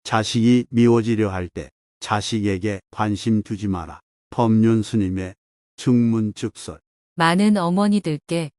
자식이 미워지려 할 때 자식에게 관심 두지 마라. 법륜 스님의 증문즉설. 많은 어머니들께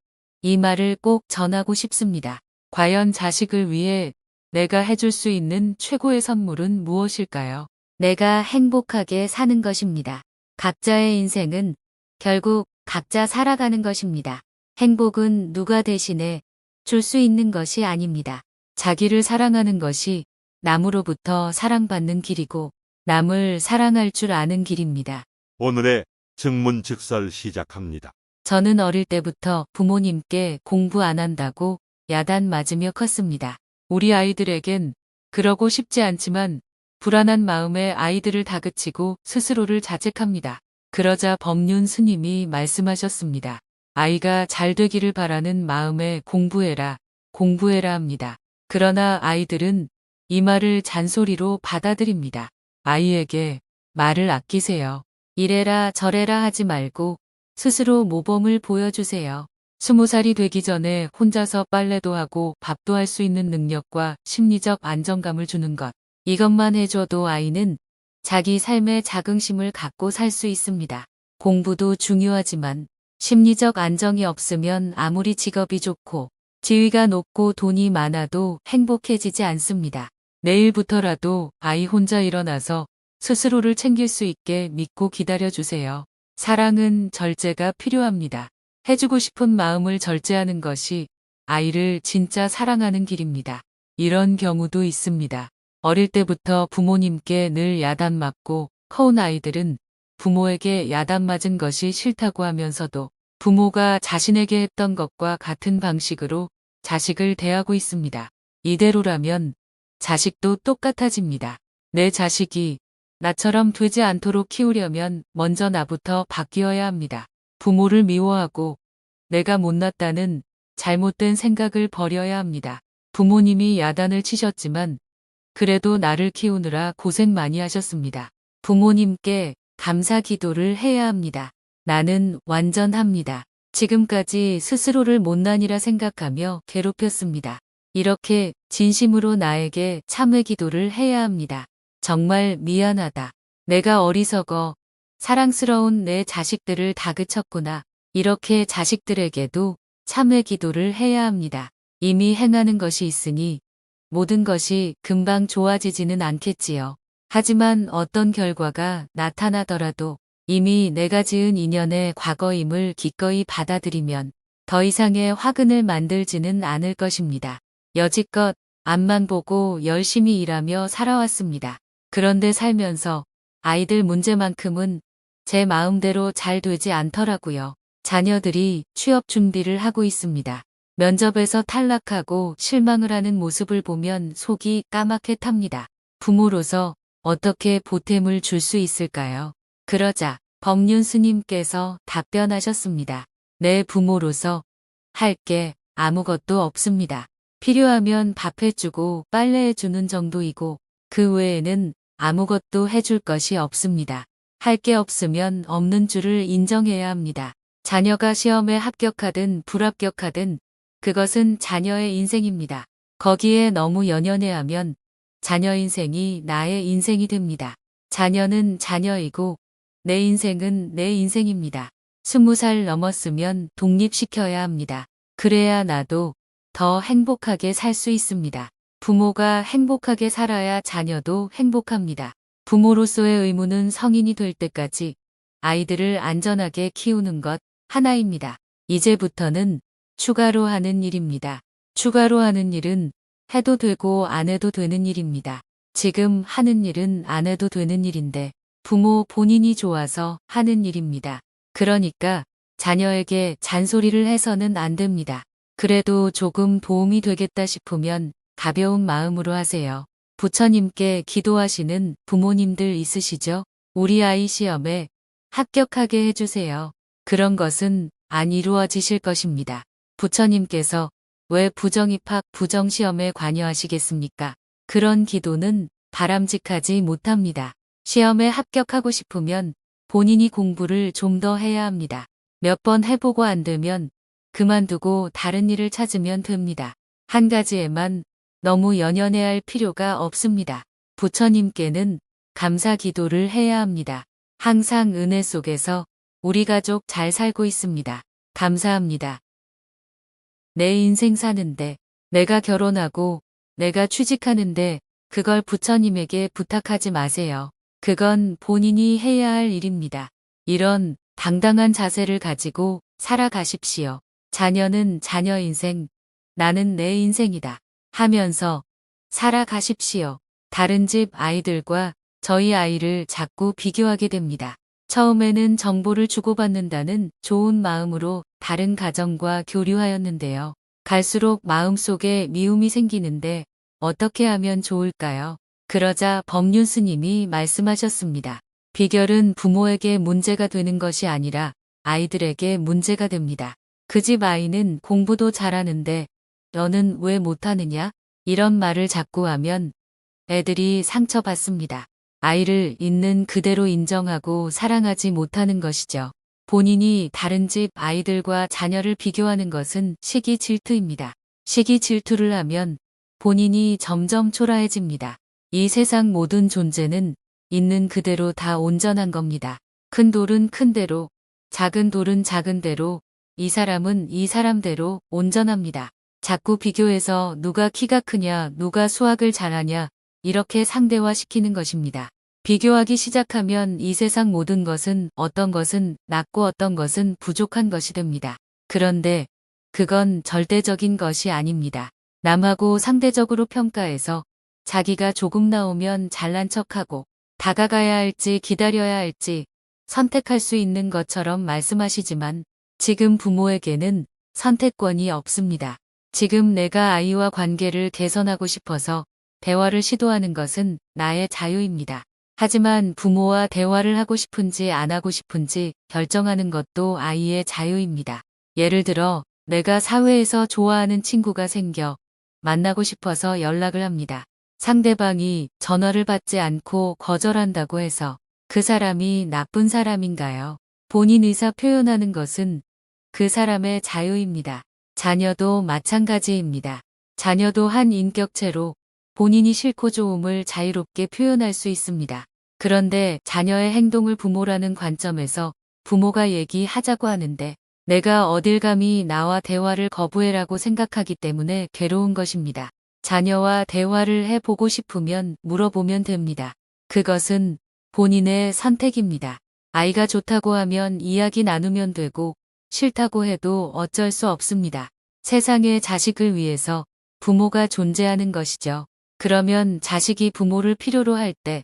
이 말을 꼭 전하고 싶습니다. 과연 자식을 위해 내가 해줄 수 있는 최고의 선물은 무엇일까요? 내가 행복하게 사는 것입니다. 각자의 인생은 결국 각자 살아가는 것입니다. 행복은 누가 대신해 줄 수 있는 것이 아닙니다. 자기를 사랑하는 것이 남으로부터 사랑받는 길이고 남을 사랑할 줄 아는 길입니다. 오늘의 증문즉설 시작합니다. 저는 어릴 때부터 부모님께 공부 안 한다고 야단 맞으며 컸습니다. 우리 아이들에겐 그러고 싶지 않지만 불안한 마음에 아이들을 다그치고 스스로를 자책합니다. 그러자 법륜 스님이 말씀하셨습니다. 아이가 잘 되기를 바라는 마음에 공부해라, 공부해라 합니다. 그러나 아이들은 이 말을 잔소리로 받아들입니다. 아이에게 말을 아끼세요. 이래라 저래라 하지 말고 스스로 모범을 보여주세요. 20살이 되기 전에 혼자서 빨래도 하고 밥도 할 수 있는 능력과 심리적 안정감을 주는 것. 이것만 해줘도 아이는 자기 삶의 자긍심을 갖고 살 수 있습니다. 공부도 중요하지만 심리적 안정이 없으면 아무리 직업이 좋고 지위가 높고 돈이 많아도 행복해지지 않습니다. 내일부터라도 아이 혼자 일어나서 스스로를 챙길 수 있게 믿고 기다려주세요. 사랑은 절제가 필요합니다. 해주고 싶은 마음을 절제하는 것이 아이를 진짜 사랑하는 길입니다. 이런 경우도 있습니다. 어릴 때부터 부모님께 늘 야단 맞고 커온 아이들은 부모에게 야단 맞은 것이 싫다고 하면서도 부모가 자신에게 했던 것과 같은 방식으로 자식을 대하고 있습니다. 이대로라면 자식도 똑같아집니다. 내 자식이 나처럼 되지 않도록 키우려면 먼저 나부터 바뀌어야 합니다. 부모를 미워하고 내가 못났다는 잘못된 생각을 버려야 합니다. 부모님이 야단을 치셨지만 그래도 나를 키우느라 고생 많이 하셨습니다. 부모님께 감사 기도를 해야 합니다. 나는 완전합니다. 지금까지 스스로를 못난이라 생각하며 괴롭혔습니다. 이렇게 진심으로 나에게 참회 기도를 해야 합니다. 정말 미안하다. 내가 어리석어 사랑스러운 내 자식들을 다그쳤구나. 이렇게 자식들에게도 참회 기도를 해야 합니다. 이미 행하는 것이 있으니 모든 것이 금방 좋아지지는 않겠지요. 하지만 어떤 결과가 나타나더라도 이미 내가 지은 인연의 과거임을 기꺼이 받아들이면 더 이상의 화근을 만들지는 않을 것입니다. 여지껏 앞만 보고 열심히 일하며 살아왔습니다. 그런데 살면서 아이들 문제만큼은 제 마음대로 잘 되지 않더라고요. 자녀들이 취업 준비를 하고 있습니다. 면접에서 탈락하고 실망을 하는 모습을 보면 속이 까맣게 탑니다. 부모로서 어떻게 보탬을 줄 수 있을까요? 그러자 법륜 스님께서 답변하셨습니다. 내 부모로서 할 게 아무것도 없습니다. 필요하면 밥 해주고 빨래 해주는 정도이고 그 외에는 아무것도 해줄 것이 없습니다. 할 게 없으면 없는 줄을 인정해야 합니다. 자녀가 시험에 합격하든 불합격하든 그것은 자녀의 인생입니다. 거기에 너무 연연해하면 자녀 인생이 나의 인생이 됩니다. 자녀는 자녀이고 내 인생은 내 인생입니다. 20살 넘었으면 독립시켜야 합니다. 그래야 나도 더 행복하게 살 수 있습니다. 부모가 행복하게 살아야 자녀도 행복합니다. 부모로서의 의무는 성인이 될 때까지 아이들을 안전하게 키우는 것 하나입니다. 이제부터는 추가로 하는 일입니다. 추가로 하는 일은 해도 되고 안 해도 되는 일입니다. 지금 하는 일은 안 해도 되는 일인데 부모 본인이 좋아서 하는 일입니다. 그러니까 자녀에게 잔소리를 해서는 안 됩니다. 그래도 조금 도움이 되겠다 싶으면 가벼운 마음으로 하세요. 부처님께 기도하시는 부모님들 있으시죠? 우리 아이 시험에 합격하게 해주세요. 그런 것은 안 이루어지실 것입니다. 부처님께서 왜 부정입학 부정시험에 관여하시겠습니까? 그런 기도는 바람직하지 못합니다. 시험에 합격하고 싶으면 본인이 공부를 좀 더 해야 합니다. 몇 번 해보고 안 되면 그만두고 다른 일을 찾으면 됩니다. 한 가지에만 너무 연연해할 필요가 없습니다. 부처님께는 감사 기도를 해야 합니다. 항상 은혜 속에서 우리 가족 잘 살고 있습니다. 감사합니다. 내 인생 사는데, 내가 결혼하고, 내가 취직하는데, 그걸 부처님에게 부탁하지 마세요. 그건 본인이 해야 할 일입니다. 이런 당당한 자세를 가지고 살아가십시오. 자녀는 자녀 인생, 나는 내 인생이다 하면서 살아가십시오. 다른 집 아이들과 저희 아이를 자꾸 비교하게 됩니다. 처음에는 정보를 주고받는다는 좋은 마음으로 다른 가정과 교류하였는데요. 갈수록 마음속에 미움이 생기는데 어떻게 하면 좋을까요? 그러자 법륜 스님이 말씀하셨습니다. 비결은 부모에게 문제가 되는 것이 아니라 아이들에게 문제가 됩니다. 그 집 아이는 공부도 잘하는데 너는 왜 못하느냐? 이런 말을 자꾸 하면 애들이 상처받습니다. 아이를 있는 그대로 인정하고 사랑하지 못하는 것이죠. 본인이 다른 집 아이들과 자녀를 비교하는 것은 시기 질투입니다. 시기 질투를 하면 본인이 점점 초라해집니다. 이 세상 모든 존재는 있는 그대로 다 온전한 겁니다. 큰 돌은 큰 대로, 작은 돌은 작은 대로, 이 사람은 이 사람대로 온전합니다. 자꾸 비교해서 누가 키가 크냐, 누가 수학을 잘하냐, 이렇게 상대화시키는 것입니다. 비교하기 시작하면 이 세상 모든 것은 어떤 것은 낮고 어떤 것은 부족한 것이 됩니다. 그런데 그건 절대적인 것이 아닙니다. 남하고 상대적으로 평가해서 자기가 조금 나오면 잘난 척하고 다가가야 할지 기다려야 할지 선택할 수 있는 것처럼 말씀하시지만 지금 부모에게는 선택권이 없습니다. 지금 내가 아이와 관계를 개선하고 싶어서 대화를 시도하는 것은 나의 자유입니다. 하지만 부모와 대화를 하고 싶은지 안 하고 싶은지 결정하는 것도 아이의 자유입니다. 예를 들어 내가 사회에서 좋아하는 친구가 생겨 만나고 싶어서 연락을 합니다. 상대방이 전화를 받지 않고 거절한다고 해서 그 사람이 나쁜 사람인가요? 본인 의사 표현하는 것은 그 사람의 자유입니다. 자녀도 마찬가지입니다. 자녀도 한 인격체로 본인이 싫고 좋음을 자유롭게 표현할 수 있습니다. 그런데 자녀의 행동을 부모라는 관점에서 부모가 얘기하자고 하는데 내가 어딜 감히 나와 대화를 거부해라고 생각하기 때문에 괴로운 것입니다. 자녀와 대화를 해보고 싶으면 물어보면 됩니다. 그것은 본인의 선택입니다. 아이가 좋다고 하면 이야기 나누면 되고 싫다고 해도 어쩔 수 없습니다. 세상의 자식을 위해서 부모가 존재하는 것이죠. 그러면 자식이 부모를 필요로 할 때,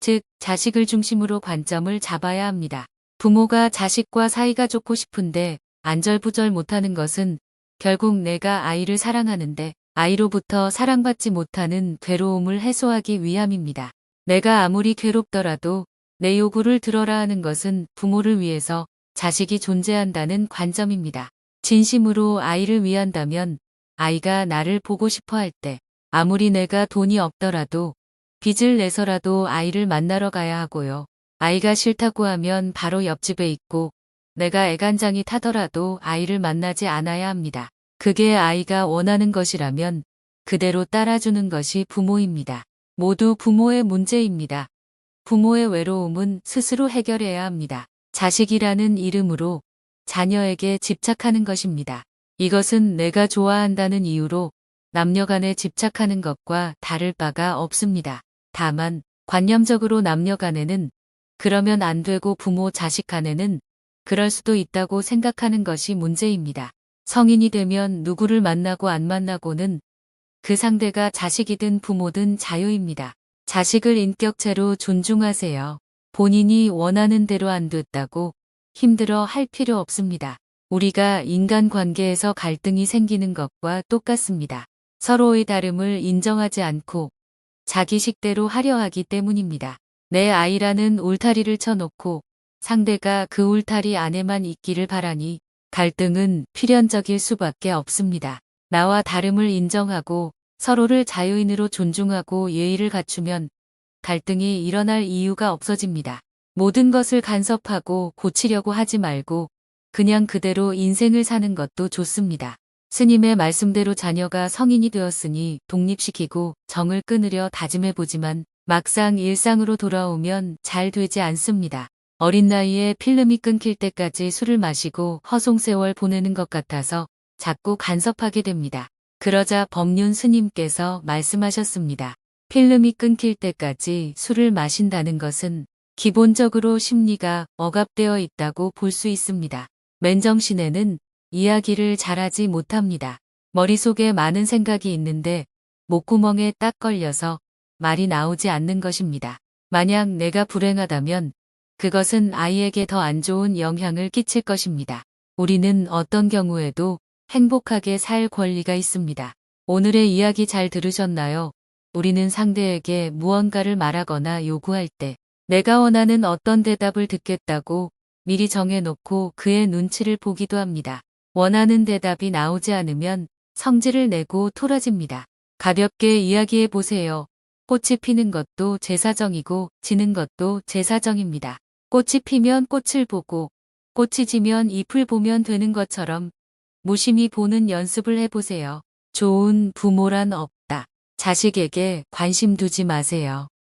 즉 자식을 중심으로 관점을 잡아야 합니다. 부모가 자식과 사이가 좋고 싶은데 안절부절 못하는 것은 결국 내가 아이를 사랑하는데 아이로부터 사랑받지 못하는 괴로움을 해소하기 위함입니다. 내가 아무리 괴롭더라도 내 요구를 들어라 하는 것은 부모를 위해서 자식이 존재한다는 관점입니다. 진심으로 아이를 위한다면 아이가 나를 보고 싶어 할 때 아무리 내가 돈이 없더라도 빚을 내서라도 아이를 만나러 가야 하고요. 아이가 싫다고 하면 바로 옆집에 있고 내가 애간장이 타더라도 아이를 만나지 않아야 합니다. 그게 아이가 원하는 것이라면 그대로 따라주는 것이 부모입니다. 모두 부모의 문제입니다. 부모의 외로움은 스스로 해결해야 합니다. 자식이라는 이름으로 자녀에게 집착하는 것입니다. 이것은 내가 좋아한다는 이유로 남녀간에 집착하는 것과 다를 바가 없습니다. 다만 관념적으로 남녀간에는 그러면 안 되고 부모 자식 간에는 그럴 수도 있다고 생각하는 것이 문제입니다. 성인이 되면 누구를 만나고 안 만나고는 그 상대가 자식이든 부모든 자유입니다. 자식을 인격체로 존중하세요. 본인이 원하는 대로 안 됐다고 힘들어 할 필요 없습니다. 우리가 인간관계에서 갈등이 생기는 것과 똑같습니다. 서로의 다름을 인정하지 않고 자기 식대로 하려 하기 때문입니다. 내 아이라는 울타리를 쳐놓고 상대가 그 울타리 안에만 있기를 바라니 갈등은 필연적일 수밖에 없습니다. 나와 다름을 인정하고 서로를 자유인으로 존중하고 예의를 갖추면 갈등이 일어날 이유가 없어집니다. 모든 것을 간섭하고 고치려고 하지 말고 그냥 그대로 인생을 사는 것도 좋습니다. 스님의 말씀대로 자녀가 성인이 되었으니 독립시키고 정을 끊으려 다짐해보지만 막상 일상으로 돌아오면 잘 되지 않습니다. 어린 나이에 필름이 끊길 때까지 술을 마시고 허송세월 보내는 것 같아서 자꾸 간섭하게 됩니다. 그러자 법륜 스님께서 말씀하셨습니다. 필름이 끊길 때까지 술을 마신다는 것은 기본적으로 심리가 억압되어 있다고 볼 수 있습니다. 맨정신에는 이야기를 잘하지 못합니다. 머릿속에 많은 생각이 있는데 목구멍에 딱 걸려서 말이 나오지 않는 것입니다. 만약 내가 불행하다면 그것은 아이에게 더 안 좋은 영향을 끼칠 것입니다. 우리는 어떤 경우에도 행복하게 살 권리가 있습니다. 오늘의 이야기 잘 들으셨나요? 우리는 상대에게 무언가를 말하거나 요구할 때 내가 원하는 어떤 대답을 듣겠다고 미리 정해놓고 그의 눈치를 보기도 합니다. 원하는 대답이 나오지 않으면 성질을 내고 토라집니다. 가볍게 이야기해 보세요. 꽃이 피는 것도 제 사정이고 지는 것도 제 사정입니다. 꽃이 피면 꽃을 보고 꽃이 지면 잎을 보면 되는 것처럼 무심히 보는 연습을 해보세요. 좋은 부모란 없다. 자식에게 관심 두지 마세요.